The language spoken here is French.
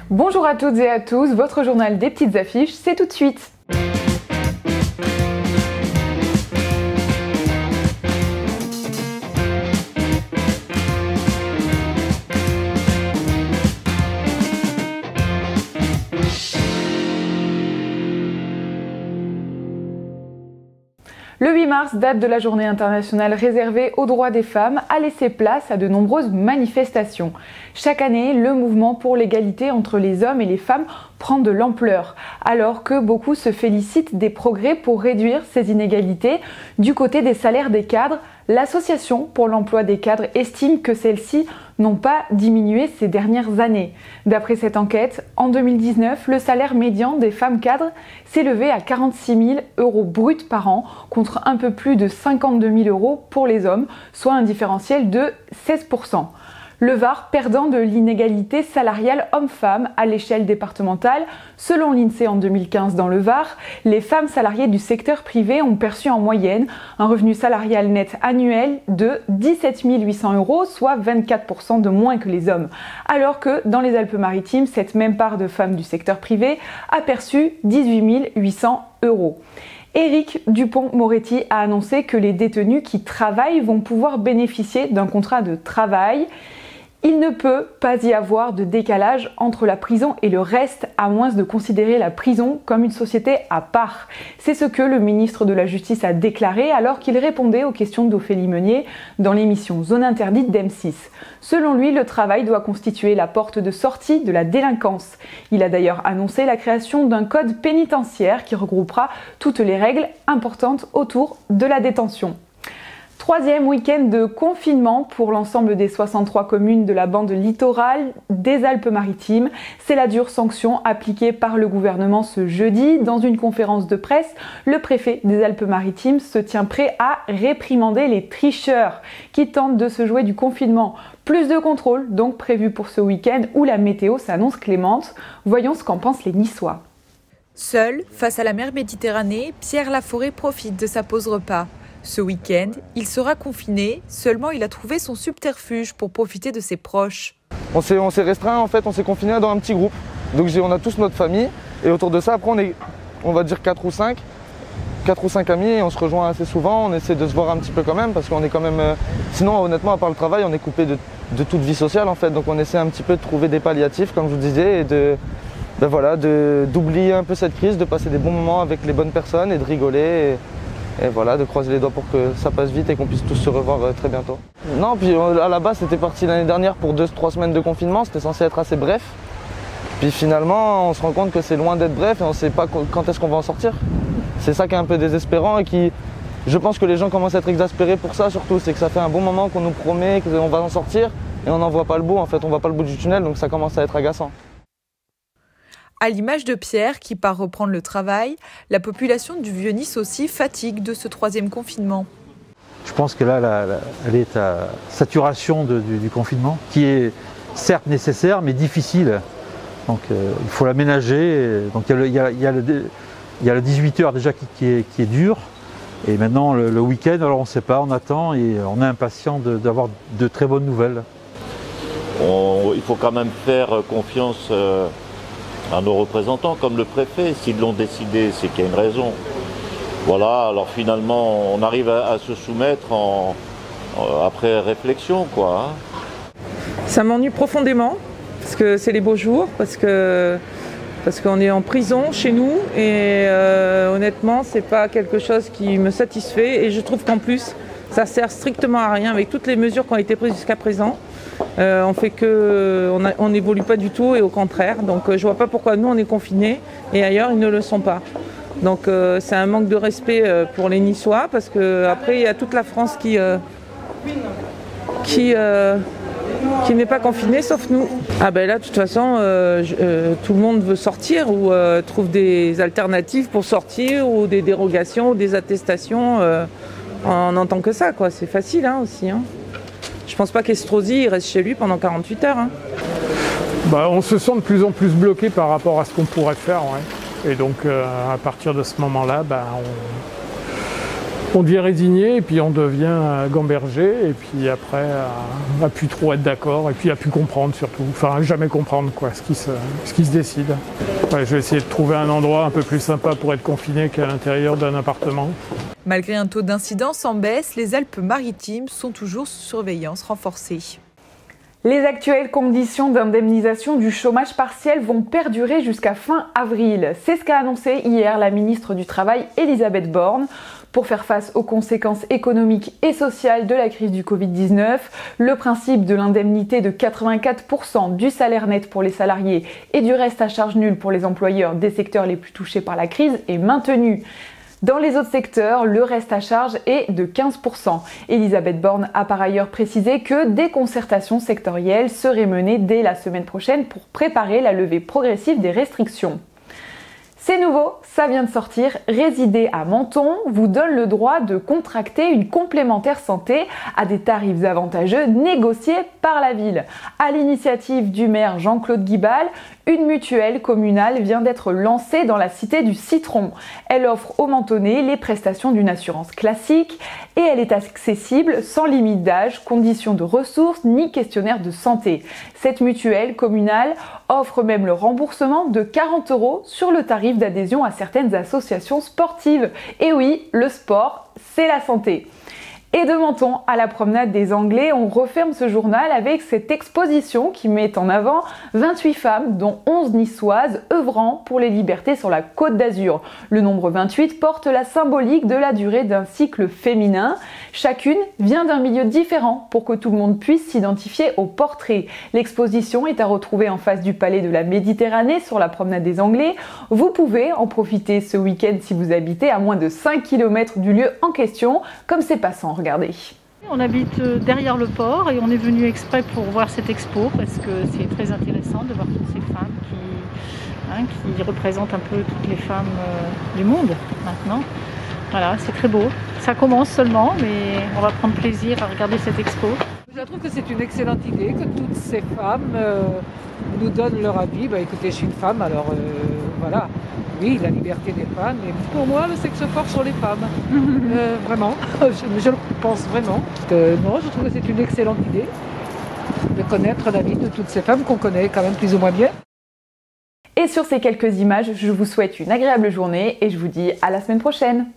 Bonjour à toutes et à tous, votre journal des petites affiches, c'est tout de suite. Le 8 mars, date de la journée internationale réservée aux droits des femmes, a laissé place à de nombreuses manifestations. Chaque année, le mouvement pour l'égalité entre les hommes et les femmes prend de l'ampleur, alors que beaucoup se félicitent des progrès pour réduire ces inégalités. Du côté des salaires des cadres, l'Association pour l'emploi des cadres estime que celles-ci n'ont pas diminué ces dernières années. D'après cette enquête, en 2019, le salaire médian des femmes cadres s'élevait à 46 000 € bruts par an, contre un peu plus de 52 000 € pour les hommes, soit un différentiel de 16 %. Le Var perdant de l'inégalité salariale homme-femme à l'échelle départementale. Selon l'INSEE en 2015 dans le Var, les femmes salariées du secteur privé ont perçu en moyenne un revenu salarial net annuel de 17 800 €, soit 24 % de moins que les hommes. Alors que dans les Alpes-Maritimes, cette même part de femmes du secteur privé a perçu 18 800 €. Éric Dupond-Moretti a annoncé que les détenus qui travaillent vont pouvoir bénéficier d'un contrat de travail. Il ne peut pas y avoir de décalage entre la prison et le reste, à moins de considérer la prison comme une société à part. C'est ce que le ministre de la Justice a déclaré alors qu'il répondait aux questions d'Ophélie Meunier dans l'émission Zone Interdite d'M6. Selon lui, le travail doit constituer la porte de sortie de la délinquance. Il a d'ailleurs annoncé la création d'un code pénitentiaire qui regroupera toutes les règles importantes autour de la détention. Troisième week-end de confinement pour l'ensemble des 63 communes de la bande littorale des Alpes-Maritimes. C'est la dure sanction appliquée par le gouvernement ce jeudi. Dans une conférence de presse, le préfet des Alpes-Maritimes se tient prêt à réprimander les tricheurs qui tentent de se jouer du confinement. Plus de contrôles donc prévus pour ce week-end où la météo s'annonce clémente. Voyons ce qu'en pensent les Niçois. Seul, face à la mer Méditerranée, Pierre Laforêt profite de sa pause repas. Ce week-end, il sera confiné, seulement il a trouvé son subterfuge pour profiter de ses proches. On s'est restreint, en fait, on s'est confiné dans un petit groupe. Donc on a tous notre famille et autour de ça, après on va dire 4 ou 5 amis et on se rejoint assez souvent, on essaie de se voir un petit peu quand même parce qu'on est quand même... Sinon honnêtement, à part le travail, on est coupé de toute vie sociale en fait. Donc on essaie un petit peu de trouver des palliatifs, comme je vous disais, et d'oublier un peu cette crise, de passer des bons moments avec les bonnes personnes et de rigoler. Et voilà, de croiser les doigts pour que ça passe vite et qu'on puisse tous se revoir très bientôt. Non, puis à la base, c'était parti l'année dernière pour 2-3 semaines de confinement, c'était censé être assez bref. Puis finalement, on se rend compte que c'est loin d'être bref et on ne sait pas quand est-ce qu'on va en sortir. C'est ça qui est un peu désespérant et qui, je pense que les gens commencent à être exaspérés pour ça surtout. C'est que ça fait un bon moment qu'on nous promet qu'on va en sortir et on n'en voit pas le bout. En fait, on ne voit pas le bout du tunnel, donc ça commence à être agaçant. À l'image de Pierre, qui part reprendre le travail, la population du Vieux-Nice aussi fatigue de ce troisième confinement. Je pense que là, elle est à saturation du confinement, qui est certes nécessaire, mais difficile. Donc il faut l'aménager. Donc il y a le 18h déjà qui est dur. Et maintenant le week-end, alors on ne sait pas, on attend et on est impatient d'avoir de très bonnes nouvelles. Il faut quand même faire confiance à nos représentants comme le préfet. S'ils l'ont décidé, c'est qu'il y a une raison. Voilà, alors finalement on arrive à se soumettre après réflexion, quoi. Ça m'ennuie profondément parce que c'est les beaux jours, parce qu'on est en prison chez nous et honnêtement c'est pas quelque chose qui me satisfait et je trouve qu'en plus ça sert strictement à rien avec toutes les mesures qui ont été prises jusqu'à présent. On n'évolue pas du tout et au contraire. Donc je vois pas pourquoi nous on est confinés et ailleurs ils ne le sont pas. Donc c'est un manque de respect pour les Niçois parce qu'après il y a toute la France qui n'est pas confinée sauf nous. Ah ben là de toute façon tout le monde veut sortir ou trouve des alternatives pour sortir ou des dérogations ou des attestations. On n'entend que ça quoi, c'est facile hein, aussi. Hein. Je pense pas qu'Estrosi il reste chez lui pendant 48 heures. Hein. On se sent de plus en plus bloqué par rapport à ce qu'on pourrait faire. Ouais. Et donc à partir de ce moment-là, on devient résigné et puis on devient gamberger et puis après à plus trop être d'accord et puis à plus comprendre surtout, enfin à jamais comprendre quoi, ce qui se décide. Ouais, je vais essayer de trouver un endroit un peu plus sympa pour être confiné qu'à l'intérieur d'un appartement. Malgré un taux d'incidence en baisse, les Alpes-Maritimes sont toujours sous surveillance renforcée. Les actuelles conditions d'indemnisation du chômage partiel vont perdurer jusqu'à fin avril. C'est ce qu'a annoncé hier la ministre du Travail, Elisabeth Borne. Pour faire face aux conséquences économiques et sociales de la crise du Covid-19, le principe de l'indemnité de 84% du salaire net pour les salariés et du reste à charge nulle pour les employeurs des secteurs les plus touchés par la crise est maintenu. Dans les autres secteurs, le reste à charge est de 15%. Elisabeth Borne a par ailleurs précisé que des concertations sectorielles seraient menées dès la semaine prochaine pour préparer la levée progressive des restrictions. C'est nouveau, ça vient de sortir, résider à Menton vous donne le droit de contracter une complémentaire santé à des tarifs avantageux négociés par la ville. À l'initiative du maire Jean-Claude Guibal, une mutuelle communale vient d'être lancée dans la cité du Citron. Elle offre aux Mentonnais les prestations d'une assurance classique et elle est accessible sans limite d'âge, conditions de ressources ni questionnaire de santé. Cette mutuelle communale offre même le remboursement de 40 € sur le tarif d'adhésion à certaines associations sportives. Et oui, le sport, c'est la santé. Et de Menton à la promenade des Anglais, on referme ce journal avec cette exposition qui met en avant 28 femmes, dont 11 niçoises, œuvrant pour les libertés sur la Côte d'Azur. Le nombre 28 porte la symbolique de la durée d'un cycle féminin. Chacune vient d'un milieu différent pour que tout le monde puisse s'identifier au portrait. L'exposition est à retrouver en face du Palais de la Méditerranée sur la promenade des Anglais. Vous pouvez en profiter ce week-end si vous habitez à moins de 5 km du lieu en question, comme c'est passant. Regardez. On habite derrière le port et on est venu exprès pour voir cette expo parce que c'est très intéressant de voir toutes ces femmes qui représentent un peu toutes les femmes du monde maintenant. Voilà, c'est très beau. Ça commence seulement, mais on va prendre plaisir à regarder cette expo. Je trouve que c'est une excellente idée que toutes ces femmes nous donnent leur avis. Écoutez, je suis une femme, alors voilà. Oui, la liberté des femmes, mais pour moi, le sexe fort sur les femmes. Vraiment, je le pense vraiment. Non, je trouve que c'est une excellente idée de connaître la vie de toutes ces femmes qu'on connaît quand même plus ou moins bien. Et sur ces quelques images, je vous souhaite une agréable journée et je vous dis à la semaine prochaine.